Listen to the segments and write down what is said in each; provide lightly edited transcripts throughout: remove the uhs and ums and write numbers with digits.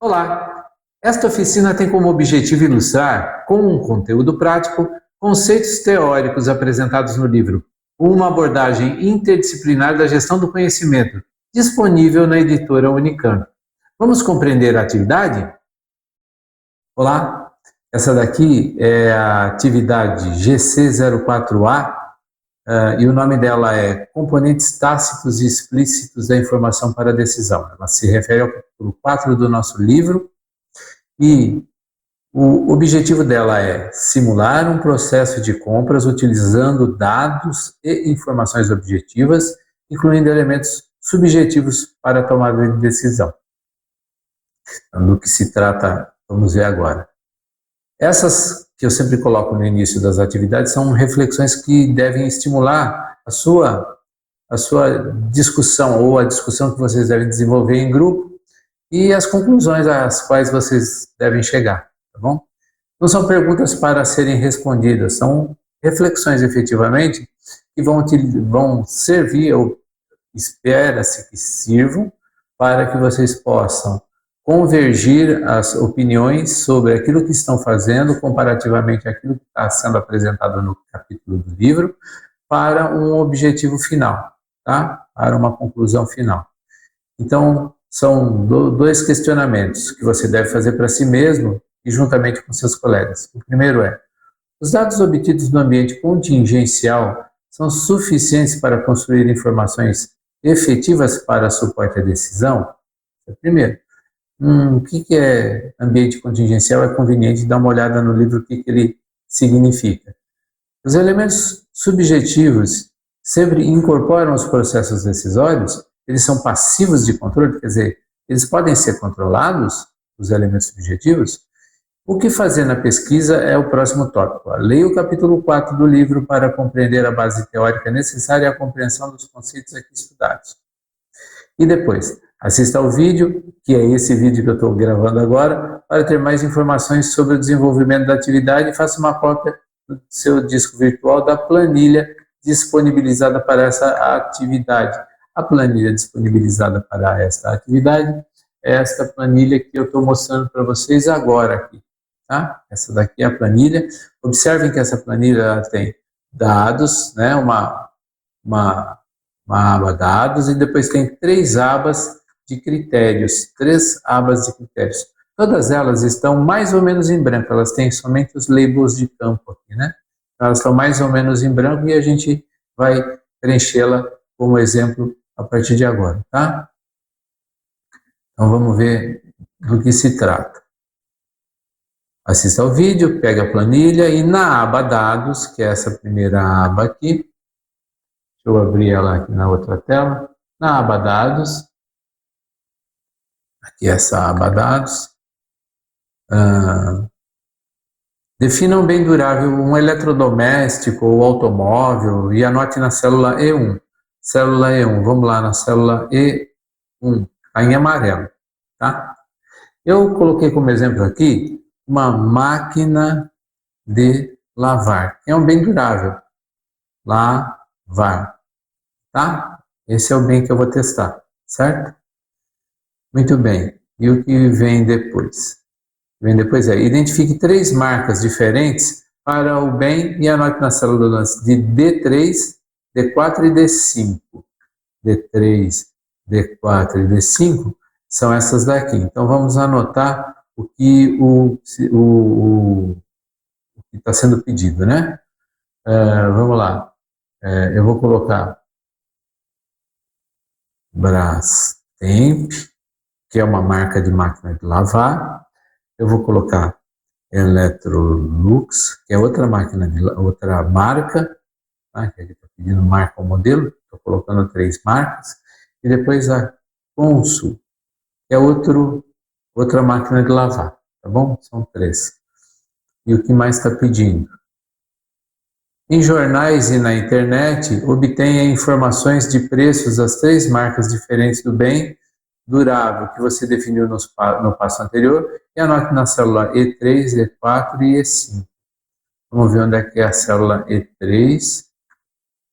Olá! Esta oficina tem como objetivo ilustrar, com um conteúdo prático, conceitos teóricos apresentados no livro Uma abordagem interdisciplinar da gestão do conhecimento, disponível na editora Unicamp. Vamos compreender a atividade? Olá! Essa daqui é a atividade GC04A e o nome dela é Componentes Tácitos e Explícitos da Informação para a Decisão. Ela se refere ao capítulo 4 do nosso livro e o objetivo dela é simular um processo de compras utilizando dados e informações objetivas, incluindo elementos subjetivos para a tomada de decisão. Então, do que se trata, vamos ver agora. Essas que eu sempre coloco no início das atividades são reflexões que devem estimular a sua discussão ou a discussão que vocês devem desenvolver em grupo e as conclusões às quais vocês devem chegar, tá bom? Não são perguntas para serem respondidas, são reflexões efetivamente que vão servir, ou espera-se que sirvam, para que vocês possam convergir as opiniões sobre aquilo que estão fazendo comparativamente àquilo que está sendo apresentado no capítulo do livro para um objetivo final, tá? Para uma conclusão final. Então, são dois questionamentos que você deve fazer para si mesmo e juntamente com seus colegas. O primeiro é: os dados obtidos no ambiente contingencial são suficientes para construir informações efetivas para suporte à decisão? É o primeiro. O que é ambiente contingencial? É conveniente dar uma olhada no livro o que ele significa. Os elementos subjetivos sempre incorporam os processos decisórios, eles são passivos de controle, quer dizer, eles podem ser controlados, os elementos subjetivos. O que fazer na pesquisa é o próximo tópico. Leia o capítulo 4 do livro para compreender a base teórica necessária à compreensão dos conceitos aqui estudados. E depois, assista ao vídeo, que é esse vídeo que eu estou gravando agora, para ter mais informações sobre o desenvolvimento da atividade e faça uma cópia do seu disco virtual da planilha disponibilizada para essa atividade. A planilha disponibilizada para esta atividade é esta planilha que eu estou mostrando para vocês agora aqui, tá? Essa daqui é a planilha. Observem que essa planilha tem dados, né? Uma aba dados e depois tem três abas de critérios, Todas elas estão mais ou menos em branco, elas têm somente os labels de campo aqui, né? Elas estão mais ou menos em branco e a gente vai preenchê-la como exemplo a partir de agora, tá? Então vamos ver do que se trata. Assista ao vídeo, pega a planilha e na aba dados, que é essa primeira aba aqui, deixa eu abrir ela aqui na outra tela, na aba dados, aqui essa aba dados, defina um bem durável, um eletrodoméstico ou automóvel e anote na célula E1. Célula E1, vamos lá na célula E1, está em amarelo, tá? Eu coloquei como exemplo aqui uma máquina de lavar, que é um bem durável, lavar, tá? Esse é o bem que eu vou testar, certo? Muito bem, e o que vem depois? Vem depois identifique três marcas diferentes para o bem e anote na célula de D3, D4 e D5. D3, D4 e D5 são essas daqui. Então vamos anotar o que está sendo pedido, né? Vamos lá. Eu vou colocar Brastemp, que é uma marca de máquina de lavar. Eu vou colocar Electrolux, que é outra marca, tá? Que ele está pedindo marca ou modelo, estou colocando três marcas. E depois a Consul, que é outra máquina de lavar, tá bom? São três. E o que mais está pedindo? Em jornais e na internet, obtenha informações de preços das três marcas diferentes do bem durável que você definiu no passo anterior e anote na célula E3, E4 e E5. Vamos ver onde é que é a célula E3.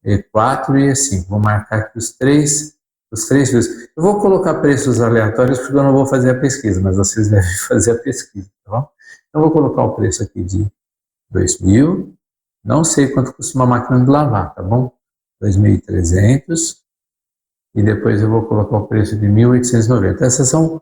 E4 e E5. Vou marcar aqui os três preços. Eu vou colocar preços aleatórios porque eu não vou fazer a pesquisa, mas vocês devem fazer a pesquisa, tá bom? Então, eu vou colocar o preço aqui de 2.000. Não sei quanto custa uma máquina de lavar, tá bom? 2.300. E depois eu vou colocar o preço de 1.890. Essas são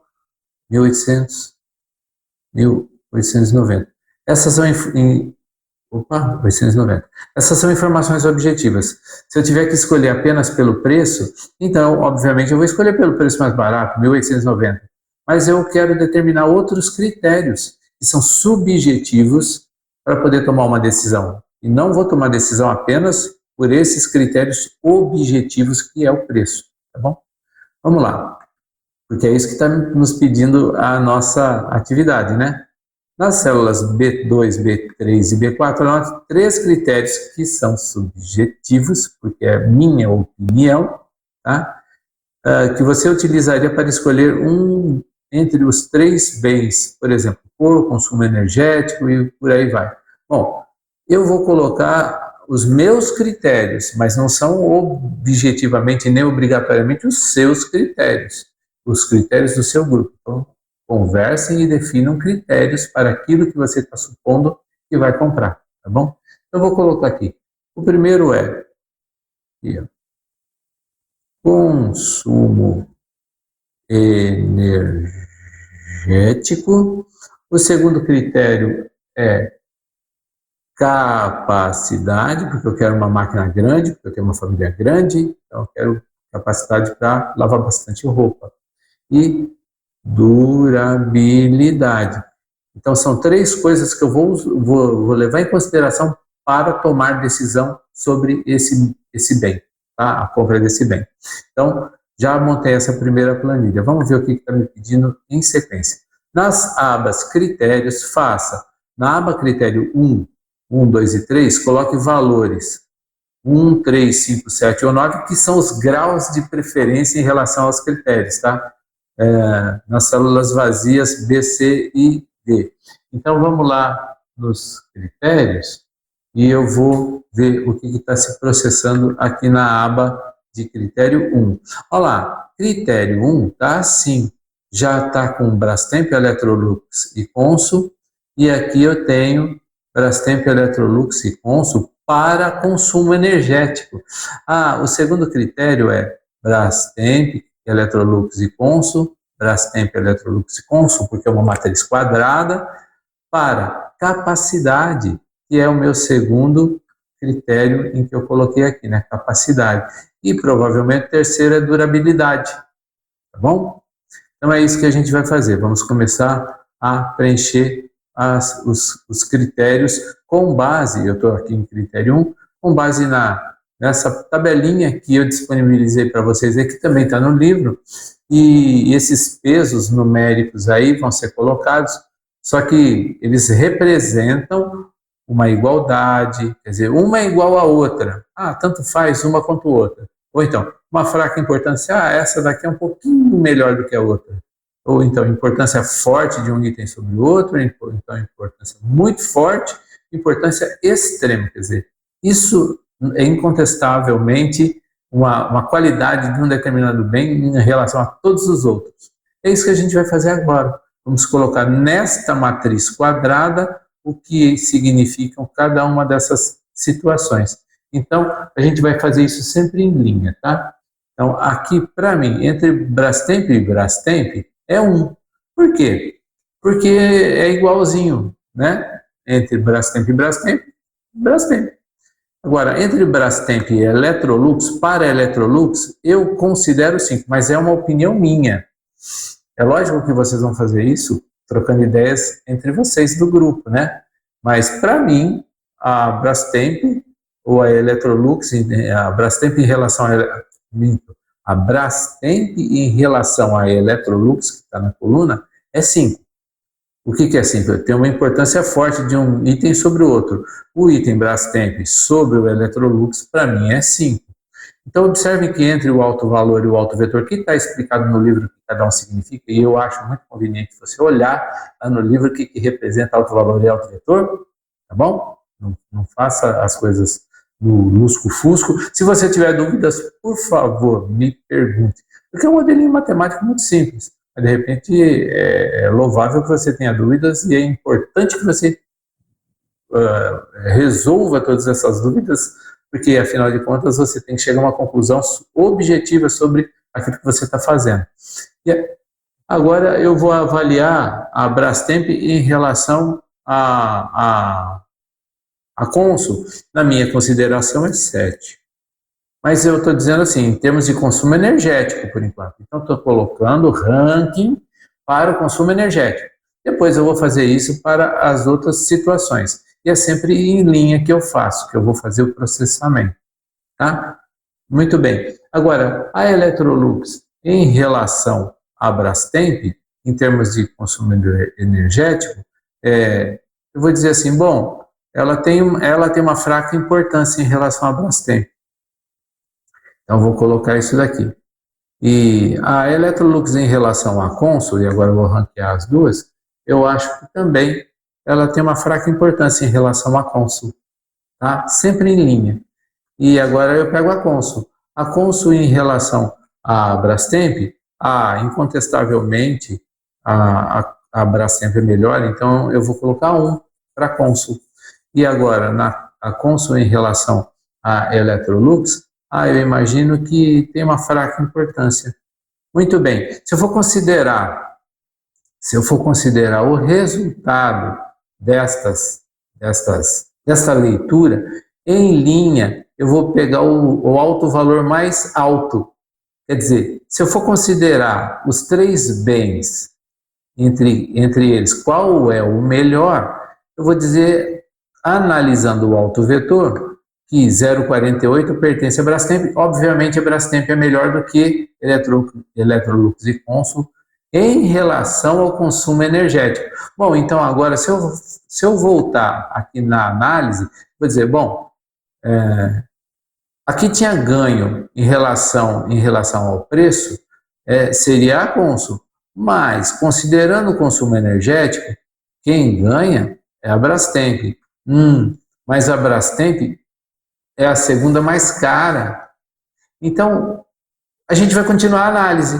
1.890. Essas são 890. Essas são informações objetivas. Se eu tiver que escolher apenas pelo preço, então, obviamente, eu vou escolher pelo preço mais barato, 1.890. Mas eu quero determinar outros critérios que são subjetivos para poder tomar uma decisão. E não vou tomar decisão apenas por esses critérios objetivos que é o preço, tá bom? Vamos lá, porque é isso que está nos pedindo a nossa atividade, né? Nas células B2, B3 e B4, nós temos 3 critérios que são subjetivos, porque é minha opinião, tá? Que você utilizaria para escolher um entre os 3 bens, por exemplo, cor, consumo energético e por aí vai. Bom, eu vou colocar os meus critérios, mas não são objetivamente nem obrigatoriamente os seus critérios, os critérios do seu grupo. Então, conversem e definam critérios para aquilo que você está supondo que vai comprar, tá bom? Eu vou colocar aqui. O primeiro é aqui, ó, consumo energético. O segundo critério é capacidade, porque eu quero uma máquina grande, porque eu tenho uma família grande, então eu quero capacidade para lavar bastante roupa. E durabilidade. Então, são 3 coisas que eu vou levar em consideração para tomar decisão sobre esse bem, tá? A compra desse bem. Então, já montei essa primeira planilha. Vamos ver o que está me pedindo em sequência. Nas abas critérios, faça. Na aba critério 1, 2 e 3, coloque valores 1, 3, 5, 7 ou 9, que são os graus de preferência em relação aos critérios, tá? Nas células vazias B, C e D. Então, vamos lá nos critérios e eu vou ver o que está se processando aqui na aba de critério 1. Olha lá, critério 1 está assim, já está com Brastemp, Electrolux e Consul, e aqui eu tenho Brastemp, Electrolux e Consul para consumo energético. O segundo critério é Brastemp, Electrolux e Consul, Brastemp, Electrolux e Consul, porque é uma matriz quadrada, para capacidade, que é o meu segundo critério em que eu coloquei aqui, né? Capacidade. E provavelmente o terceiro é durabilidade, tá bom? Então é isso que a gente vai fazer. Vamos começar a preencher os critérios com base, eu estou aqui em critério 1, com base nessa tabelinha que eu disponibilizei para vocês aqui, que também está no livro, e esses pesos numéricos aí vão ser colocados, só que eles representam uma igualdade, quer dizer, uma é igual à outra, tanto faz uma quanto outra, ou então, uma fraca importância, essa daqui é um pouquinho melhor do que a outra, ou então, importância forte de um item sobre o outro, então, importância muito forte, importância extrema, quer dizer, isso é incontestavelmente uma qualidade de um determinado bem em relação a todos os outros. É isso que a gente vai fazer agora. Vamos colocar nesta matriz quadrada o que significam cada uma dessas situações. Então, a gente vai fazer isso sempre em linha, tá? Então, aqui, para mim, entre Brastemp e Brastemp, é 1. Por quê? Porque é igualzinho, né? Entre Brastemp e Brastemp, Brastemp. Agora, entre Brastemp e Electrolux, para Electrolux, eu considero 5, mas é uma opinião minha. É lógico que vocês vão fazer isso trocando ideias entre vocês do grupo, né? Mas, para mim, a Brastemp ou a Electrolux, a Brastemp em relação a Brastemp em relação à Electrolux, que está na coluna, é 5. O que é 5? Tem uma importância forte de um item sobre o outro. O item Brastemp sobre o Electrolux, para mim, é 5. Então, observe que entre o alto valor e o alto vetor, que está explicado no livro o que cada um significa, e eu acho muito conveniente você olhar lá no livro o que representa alto valor e alto vetor, tá bom? Não faça as coisas no lusco-fusco. Se você tiver dúvidas, por favor, me pergunte. Porque é um modelinho matemático muito simples. Mas, de repente, é louvável que você tenha dúvidas e é importante que você resolva todas essas dúvidas, porque, afinal de contas, você tem que chegar a uma conclusão objetiva sobre aquilo que você está fazendo. E agora eu vou avaliar a Brastemp em relação a Consul. Na minha consideração é 7. Mas eu estou dizendo assim, em termos de consumo energético, por enquanto. Então, estou colocando ranking para o consumo energético. Depois eu vou fazer isso para as outras situações. E é sempre em linha que eu faço, que eu vou fazer o processamento. Tá? Muito bem. Agora, a Electrolux, em relação à Brastemp, em termos de consumo energético, eu vou dizer assim, bom, ela tem uma fraca importância em relação à Brastemp. Então, vou colocar isso daqui. E a Electrolux em relação à Consul, e agora eu vou ranquear as duas, eu acho que também ela tem uma fraca importância em relação à Consul. Tá? Sempre em linha. E agora eu pego a Consul. A Consul em relação à Brastemp, incontestavelmente, a Brastemp é melhor, então eu vou colocar 1 para a Consul. E agora, a Consul em relação à Electrolux, eu imagino que tem uma fraca importância. Muito bem. Se eu for considerar o resultado dessa leitura, em linha, eu vou pegar o alto valor mais alto. Quer dizer, se eu for considerar os 3 bens, entre eles, qual é o melhor, eu vou dizer, analisando o autovetor, que 0,48 pertence a Brastemp. Obviamente, a Brastemp é melhor do que Electrolux e Consul em relação ao consumo energético. Bom, então agora, se eu voltar aqui na análise, vou dizer, bom, aqui tinha ganho em relação ao preço, seria a Consul, mas considerando o consumo energético, quem ganha é a Brastemp. Mas a Brastemp é a segunda mais cara. Então, a gente vai continuar a análise.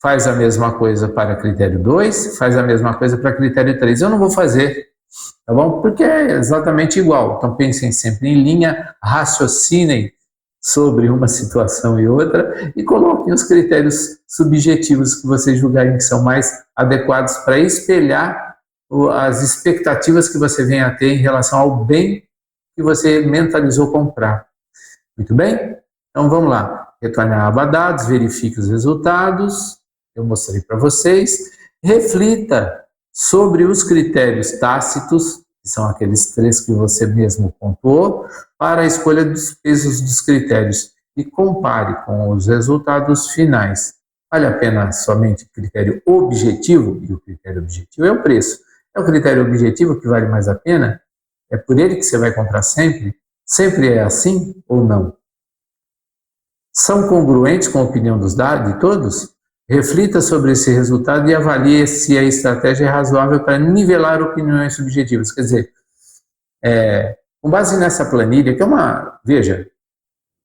Faz a mesma coisa para critério 2, faz a mesma coisa para critério 3. Eu não vou fazer, tá bom? Porque é exatamente igual. Então, pensem sempre em linha, raciocinem sobre uma situação e outra e coloquem os critérios subjetivos que vocês julgarem que são mais adequados para espelhar as expectativas que você vem a ter em relação ao bem que você mentalizou comprar. Muito bem? Então vamos lá. Retorne à aba dados, verifique os resultados. Eu mostrei para vocês. Reflita sobre os critérios tácitos, que são aqueles 3 que você mesmo pontuou, para a escolha dos pesos dos critérios e compare com os resultados finais. Vale a pena somente o critério objetivo? E o critério objetivo é o preço. É o critério objetivo que vale mais a pena? É por ele que você vai comprar sempre? Sempre é assim ou não? São congruentes com a opinião de todos? Reflita sobre esse resultado e avalie se a estratégia é razoável para nivelar opiniões subjetivas. Quer dizer, com base nessa planilha, que é veja,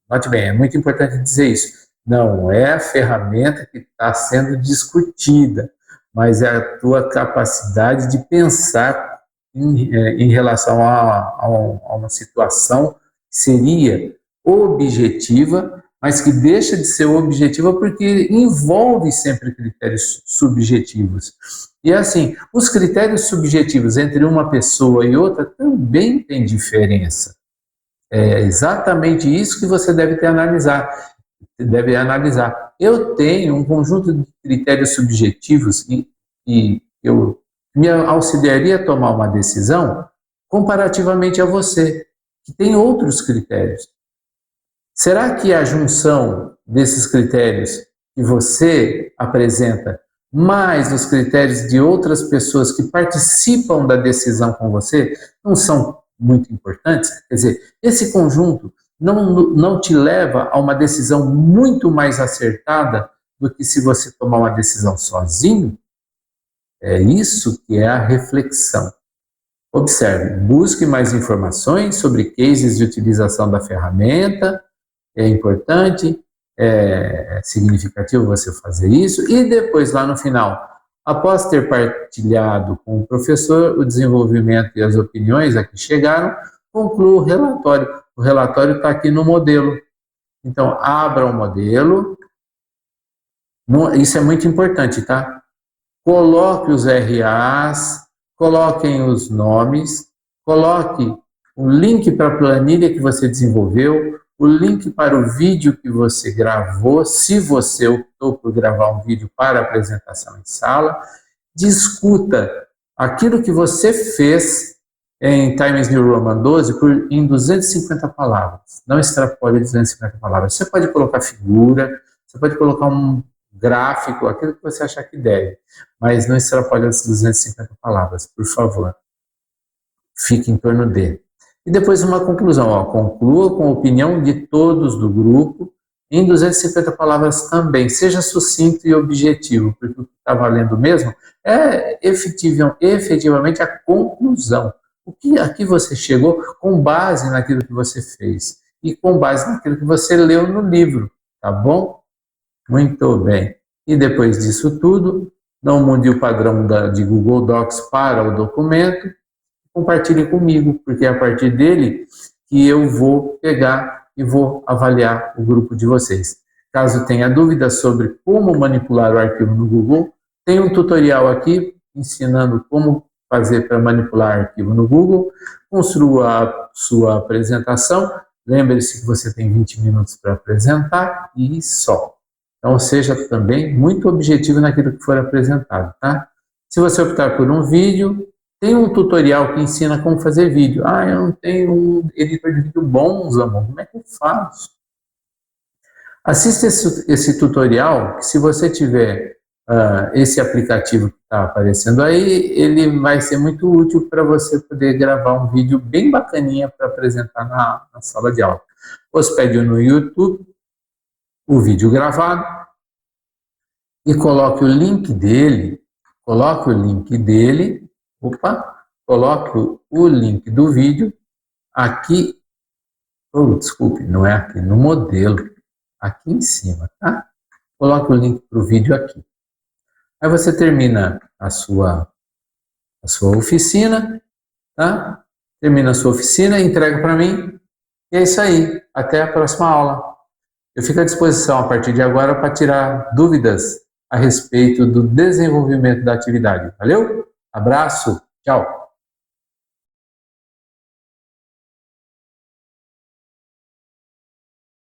note bem, é muito importante dizer isso, não é a ferramenta que está sendo discutida, mas é a tua capacidade de pensar em relação a uma situação que seria objetiva, mas que deixa de ser objetiva porque envolve sempre critérios subjetivos. E assim, os critérios subjetivos entre uma pessoa e outra também têm diferença. É exatamente isso que você deve analisar. Eu tenho um conjunto de critérios subjetivos e eu me auxiliaria a tomar uma decisão comparativamente a você, que tem outros critérios. Será que a junção desses critérios que você apresenta, mais os critérios de outras pessoas que participam da decisão com você, não são muito importantes? Quer dizer, esse conjunto não te leva a uma decisão muito mais acertada do que se você tomar uma decisão sozinho? É isso que é a reflexão. Observe, busque mais informações sobre cases de utilização da ferramenta, é importante, é significativo você fazer isso, e depois lá no final, após ter partilhado com o professor o desenvolvimento e as opiniões a que chegaram, conclua o relatório. O relatório está aqui no modelo. Então, abra o modelo, isso é muito importante, tá? Coloque os RAs, coloquem os nomes, coloque o link para a planilha que você desenvolveu, o link para o vídeo que você gravou, se você optou por gravar um vídeo para apresentação em sala, discuta aquilo que você fez em Times New Roman 12 em 250 palavras. Não extrapole 250 palavras. Você pode colocar figura, você pode colocar um gráfico, aquilo que você achar que deve, mas não extrapole as 250 palavras, por favor. Fique em torno de. E depois uma conclusão, ó, conclua com a opinião de todos do grupo, em 250 palavras também. Seja sucinto e objetivo, porque o que está valendo mesmo é efetivamente a conclusão. O que aqui você chegou com base naquilo que você fez e com base naquilo que você leu no livro, tá bom? Muito bem. E depois disso tudo, não mude o padrão de Google Docs para o documento, compartilhe comigo, porque é a partir dele que eu vou pegar e vou avaliar o grupo de vocês. Caso tenha dúvidas sobre como manipular o arquivo no Google, tem um tutorial aqui ensinando como fazer para manipular arquivo no Google. Construa a sua apresentação. Lembre-se que você tem 20 minutos para apresentar e só. Então, seja também muito objetivo naquilo que for apresentado, tá? Se você optar por um vídeo, tem um tutorial que ensina como fazer vídeo. Ah, eu não tenho um editor de vídeo bom, Zamon, como é que eu faço? Assista esse tutorial, que se você tiver esse aplicativo que está aparecendo aí, ele vai ser muito útil para você poder gravar um vídeo bem bacaninha para apresentar na sala de aula. Hospede no YouTube o vídeo gravado e coloque o link dele, coloque o link do vídeo aqui, desculpe, não é aqui, no modelo, aqui em cima, tá? Coloque o link para o vídeo aqui. Aí você termina a sua oficina, tá? Termina a sua oficina, entrega para mim, e é isso aí. Até a próxima aula. Eu fico à disposição a partir de agora para tirar dúvidas a respeito do desenvolvimento da atividade. Valeu? Abraço, tchau!